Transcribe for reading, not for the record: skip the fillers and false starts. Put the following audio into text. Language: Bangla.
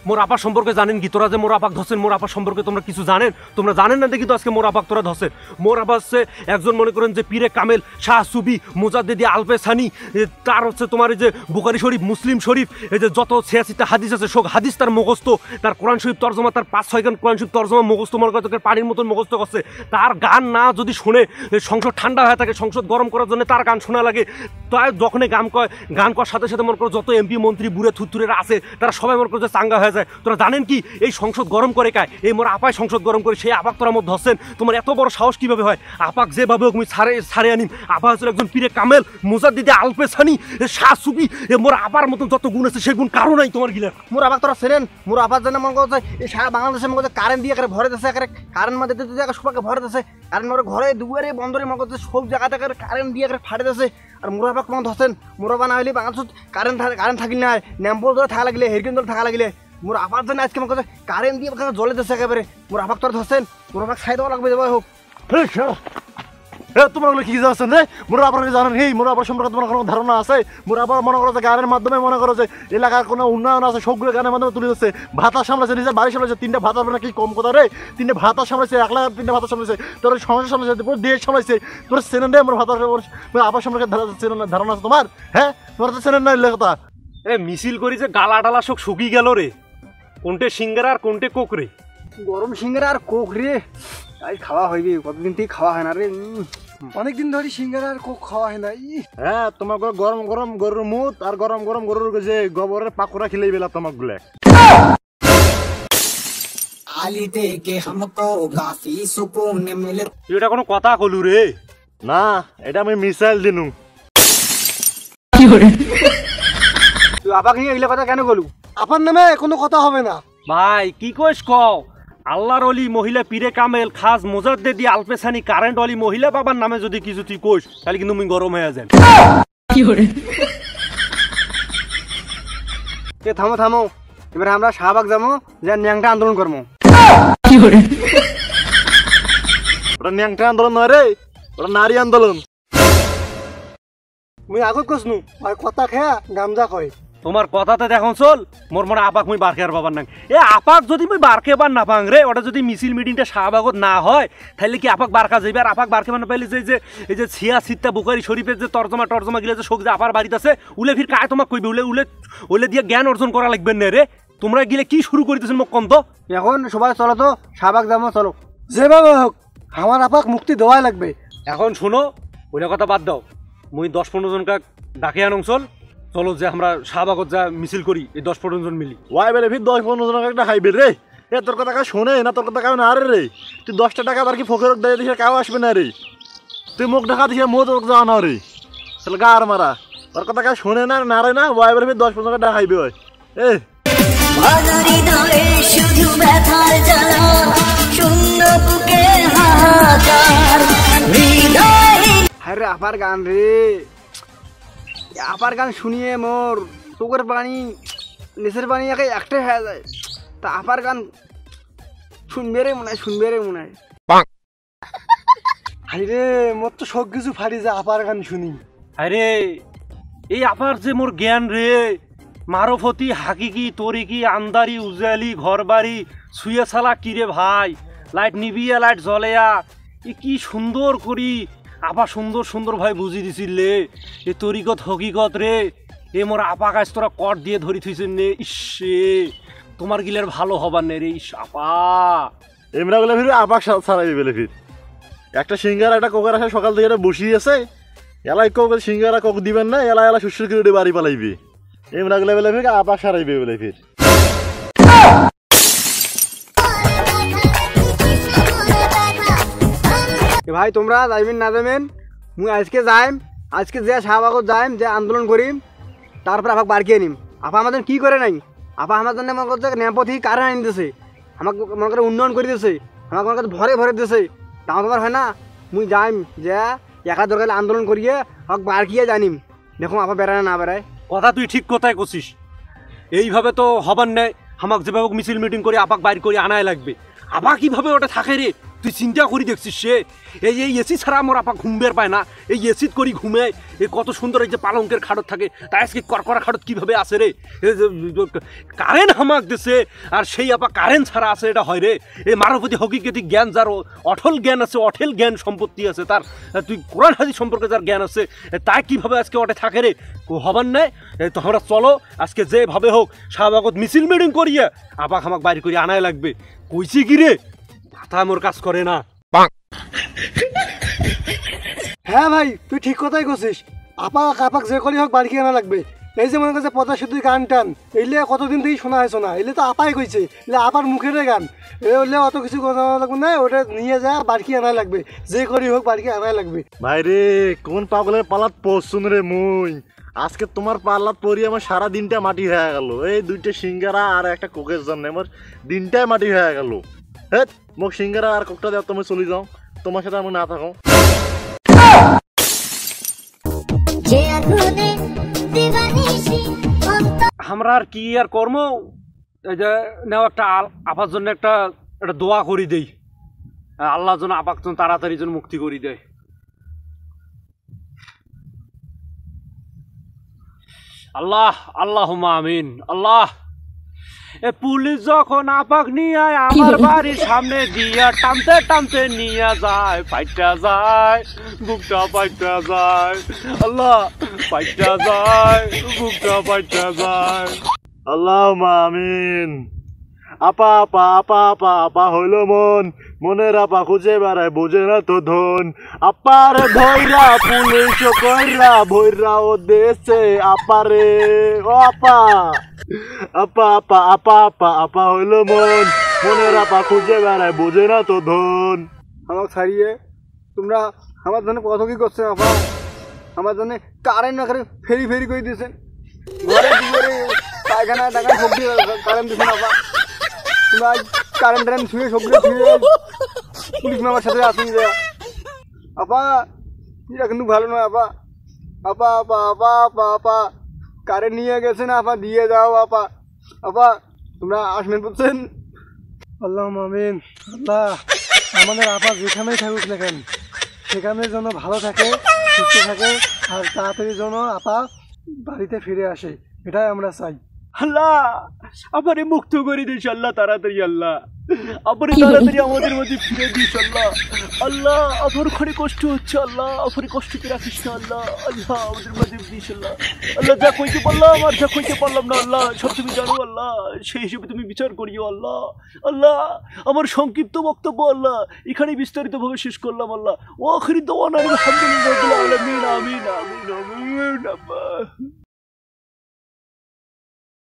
মোর আপা সম্পর্কে জানেন কি তোরা যে মোর আপাক ধরছেন মোর আপা সম্পর্কে তোমরা কিছু জানেন তোমরা জানেন না দেখি তো আজকে মোর আপাক তোরা ধরছেন মোর আপা হচ্ছে একজন মনে করেন যে পীরে কামেল শাহ সুবি মুজাদ্দিদি আলপে সানি তার হচ্ছে তোমার এই যে বুখারী শরীফ মুসলিম শরীফ এই যে যত 86টা হাদিস আছে সব হাদিস তার মুখস্থ তার কোরআন শরীফ তর্জমা তার 5-6 গান কোরআন শরীফ তর্জমা মুখস্থ মনে করে পানির মতন মুখস্থ করছে তার গান না যদি শুনে সংসদ ঠান্ডা হয়ে থাকে সংসদ গরম করার জন্য তার গান শোনা লাগে তাই যখনই গান করার সাথে সাথে মনে করো যত এমপি মন্ত্রী বুড়ে থুতুরেরা আছে তারা সবাই মনে করো যে চাঙ্গা হয়ে যায় তোরা জানেন কি এই সংসদ গরম করে কায় এই মোর আপায় সংসদ গরম করে সেই আপাক তোরা মধ্যে ধরছেন তোমার এত বড় সাহস কিভাবে হয় আপাক যেভাবে হোক আমি ছাড়ে আনিম আপা হচ্ছে একজন পীরে কামেল মুজাদ্দিদি আলপে সানি শাহ সুবি মোর আপার মতন যত গুণ আছে সেই গুণ কারো নাই তোমার গিলা মোর আপাক তোরা ছেড়েন মোর আপার জন্য মনে করছে এই সারা বাংলাদেশের মধ্যে কারেন্ট দিয়ে ভরে দিচ্ছে কারেন্ট মধ্যে সবাইকে ভরে দিচ্ছে কারেন্ট ওর ঘরে দুয়ারে বন্দরে মনে করছে সব জায়গাতে কারেন্ট দিয়ে ফাটে দিচ্ছে আর মোর আপাক মনে ধরছেন মোর আবা না হলে বাংলাদেশ কারেন্ট থাকিল না নেম্পল ধরে থাকা লাগলে হেরিকেন ধরে থাকা লাগলে মোর আপার জন্য আজকে মনে করছে কারেন্ট দিয়ে জলে দিচ্ছে একেবারে মোর আপাক তোরা ধরছেন মোর আপাক খাই দেওয়া লাগবে যাই হোক তোমার কি যাচ্ছেন রে মোর আবার জানেন এই মোর আবার সম্পর্কে তোমার কোনো ধারণা আছে মোর আবার মনে করো যে গানের মাধ্যমে মনে করো যে এলাকার কোনো উন্নয়ন আছে সবগুলো গানের মাধ্যমে তুলে দিচ্ছে ভাতা সামলাচ্ছে নিজের বাড়ি সামলাচ্ছে 3টা ভাতা মানে কি কম কথা রে 3টা ভাতা সামলাচ্ছে 1 লাখ 3টা ভাতা সামলাচ্ছে তোর সমস্যা সামলাচ্ছে পুরো দেশ সামলাচ্ছে তোর চেনেন রে মোর ভাতা আবার সম্পর্কে ধারণা আছে তোমার হ্যাঁ তোমার তো চেনেন না এলে কথা মিছিল করি যে গালা ডালা সব শুকিয়ে গেল রে কোনটে সিঙ্গারা আর কোনটে কোক রে গরম সিঙ্গারা আর কোক রে তাই খাওয়া হইবে কতদিন থেকে খাওয়া হয় না রে অনেকদিন ধরে সিঙ্গারা আর কোক খাওয়া হয় না হ্যাঁ তোমার গরম গরম গরুর মুত আর গরম গরম গরুর যে গোবরের পাকোড়া খেলেই বেলা তোমাক গুলে এটা কোনো কথা কলু রে না এটা আমি মিসাইল দিনু তুই আপাকে নিয়ে এগুলো কথা কেন বলু আপার নামে কোনো কথা হবে না ভাই কি কইস কও আল্লাহর অলি মহিলা পীরে কামেল খাস মুজাদ্দিদি আলপে সানি কারেন্ট অলি মহিলা বাবার নামে যদি কিছু তুই কইস তাহলে কিন্তু মুই গরম হয়ে যাই থামো থামো এবার আমরা শাহবাগ যাবো যে ন্যাংটা আন্দোলন করবো ওটা ন্যাংটা আন্দোলন নয় রে ওটা নারী আন্দোলন মুই আগত কসনু আর কথা খেয়া গামজা কয় তোমার কথাতে দেখুন চল মোর মনে আপাক মুই বারকে আর বাবার নাং আপাক যদি মুই বারকে বার না পাং রে ওটা যদি মিছিল মিটিংটা শাহবাগত না হয় তাহলে কি আপাক বারকা যাইবে আর আপাক বারকে মানে পাইলে যে এই যে 86টা বুখারী শরীফের যে তর্জমা গিলা যে শোক যে আপার বাড়িতে আছে উলে ফির কায় তোমাক কইবে উলে দিয়ে জ্ঞান অর্জন করা লাগবে না রে তোমরা গিলে কি শুরু করিতেছেন মোক কম তো এখন সবাই চলো তো শাহবাগ যাবো চলো যেভাবে হোক আমার আপাক মুক্তি দেওয়াই লাগবে এখন শোনো ওইটা কথা বাদ দাও মুই 10-15 জনকে ডাকে আনং চলো যে আমরা শাহবাগত যা মিছিল করি এই 10-15 জন মিলি ওয়াই বেলে ফির 10-15 জন একটা খাইবে রে তোর কথা কাউ শোনে না তোর কথা কাউ না রে তুই 10টা টাকা আর কি ফকিরক দিয়ে দিস কাউ আসবে না রে তুই মুখ ঢাকা দিস মো তোর যাওয়া না রে তাহলে গার মারা তোর কথা কাউ শোনে না না রে না ওয়াই বেলে ফির 10-15 টাকা খাইবে ওই আরে আপার গান রে আপার গান শুনিয়ে মোর চোখের পানি নিচের পানি একটাই হয়ে যায় তা আপার গান শুনবে রে মনে হয় আরে মোর তো সব কিছু ফাড়ি যায় আপার গান শুনি আরে এই আপার যে মোর জ্ঞান রে মারফতি হাকিকি তরিকি আন্দারি উজালি ঘর বাড়ি শুয়ে ছালা কিরে ভাই লাইট নিবিয়া লাইট জ্বলেয়া এ কি সুন্দর করি আপা সুন্দর ভাই বুঝি দিছিলে এ তরিকত হকিকত রে এ মোর আপা গাছ তোরা কট দিয়ে ধরি থইছেন নে ইসে তোমার গিলের ভালো হবার নে রে ইস আপা এমরা বলে ফির আপা ছাড়াই বেলে ফির একটা সিঙ্গারা একটা কোকের আসে সকাল থেকে বসিয়ে আছে এলাই কোক সিঙ্গারা কোক দিবেন না এলা সুশ্রী করে বাড়ি পালাইবে এমরা গেলে বেলে ফির আপা সারাইবে বলে ফির ভাই তোমরা যাইবেন না যাবেন মুই আজকে যাইম আজকে যে শাহবাগত যাইম যে আন্দোলন করিম তারপর আপাক বারকিয়ে নিম আপা আমাদের কি করে নাই আপা আমার জন্য মনে করছে নেপথি কারেন্ট আনি দিছে আমাকে মনে করে উন্নয়ন করে দিয়েছে আমাকে মনে করছে ভরে দিয়েছে তা তোমার হয় না মুই যাইম যে একা দরকার আন্দোলন করিয়ে আমাকে বারকিয়ে জানিম দেখো আপা বেড়ায় না বেড়ায় কথা তুই ঠিক কথাই করছিস এইভাবে তো হবার নেই আমাকে যেভাবে মিছিল মিটিং করে আপাক বাইর করে আনাই লাগবে আপা কিভাবে ওটা থাকে রে তুই চিন্তা করি দেখছিস সে এই এসি ছাড়া আমার আপা ঘুমবের পায় না, এই এসিত করি ঘুমে, এই কত সুন্দর এই যে পালঙ্কের খাটত থাকে, তাই আজকে করকরা খাটত কিভাবে আসে রে, কারেন্ট হামাক দিছে আর সেই আপা কারেন্ট ছাড়া আছে, এটা হয় রে। এই মানবপতি হকিকতি জ্ঞান যার অটল জ্ঞান আছে, অটেল জ্ঞান সম্পত্তি আছে তার, তুই কোরআন হাদিস সম্পর্কে যার জ্ঞান আছে, তাই কিভাবে আজকে ওটে থাকে রে, হবার নাই। তো আমরা চলো আজকে যেভাবে হোক শাহবাগত মিছিল মিটিং করিয়া আপাক আমাকে বাইরে করে আনাই লাগবে। কইছি কি রে, মাথা আমার কাজ করে না। হ্যাঁ ভাই, তুই ঠিক কথাই করছিস। আপাক যে করি হোক বাড়ি আনা লাগবে। এই যে মনে করছে পদা শুধু গান টান, এইলে কতদিন থেকেই শোনা হয়েছে না, এলে তো আপাই কইছে, এলে আপার মুখের গান, এলে অত কিছু কথা লাগবে না, ওটা নিয়ে যা বাড়ি আনাই লাগবে, যে করি হোক বাড়ি আনাই লাগবে। ভাই রে, কোন পাগলের পালাত পড়ছুন রে মুই, আজকে তোমার পাল্লাত পরি আমার সারা দিনটা মাটি হয়ে গেল। এই 2টা সিঙ্গারা আর একটা কোকের জন্য আমার দিনটাই মাটি হয়ে গেল। হ্যাঁ, মোক সিঙ্গারা আর কোকটা দেওয়া, তুমি চলে যাও, তোমার সাথে আমি না থাকো। আমরা আর কি আর কর্ম, এই যে নেও একটা আপার জন্য একটা দোয়া করি দেই, আল্লাহ যেন আপাক তাড়াতাড়ি যেন মুক্তি করি দেয়। আল্লাহ, আল্লাহুম্মা আমিন। আল্লাহ, এ পুলিশ যখন আপাক নিয়ে আমার বাড়ির সামনে দিয়া টানতে টানতে নিয়ে যায়, ফাইটা যায় বুকটা, ফাইটা যায়, আল্লাহ ফাইটা যায় বুকটা, ফাইটা যায়। আল্লাহুম্মা আমিন। আপা আপা আপা আপা আপা হইল মন, মনের আপা খুঁজে বেড়ায় বোঝে না তো ধন, আপার ধৈরা পুলিশ কইরা ভৈরা ও দেশে আপারে, ও আপা আপা আপা আপা আপা আপা হইল মন, মনের আপা খুঁজে বেড়ায় বোঝে না তো ধন। আমাকে ছাড়িয়ে তোমরা আমার জন্য কত কি করছেন আপা, আমার জন্য কারেন্ট না ফেরি ফেরি করে দিয়েছেন, ঘরে ঘরে পায়খানায় টাকা সবজি কারেন্ট দিয়েছেন আপা, তোমরা কারেন্ট টারেন্ট ছুঁয়ে সবজি ছুঁয়ে পুলিশ আমার সাথে আসুন যে আপা, এটা কিন্তু ভালো নয় আপা, আপা আপা আপা আপা আপা কারেন্ট নিয়ে গেছেন আপা, দিয়ে যাও আপা, আপা তোমরা আসবেন বুঝছেন। আল্লাহ আমিন। আল্লাহ, আমাদের আপা যেখানেই থাকুক না কেন সেখানে যেন ভালো থাকে, সুস্থ থাকে, আর তাড়াতাড়ি যেন আপা বাড়িতে ফিরে আসে, এটাই আমরা চাই। আল্লাহ আমারে মুক্ত করে দিস আল্লাহ, তাড়াতাড়ি আল্লাহ আমারে তাড়াতাড়ি আমাদের মধ্যে ফিরে দিস আল্লাহ। আল্লাহ আমার ঘরে কষ্ট হচ্ছে আল্লাহ, আমার কষ্টকে রাখিস না আল্লাহ, আল্লাহ আমাদের মধ্যে দিস আল্লাহ। আল্লাহ যা কইতে পারলাম আর যা কইতে পারলাম না আল্লাহ, সব তুমি জানো আল্লাহ, সেই হিসেবে তুমি বিচার করিও আল্লাহ। আল্লাহ আমার সংক্ষিপ্ত বক্তব্য আল্লাহ এখানেই বিস্তারিতভাবে শেষ করলাম আল্লাহ। ও আখিরি দাওয়ানা আলহামদুলিল্লাহ, আমিন আমিন আমিন আমিন।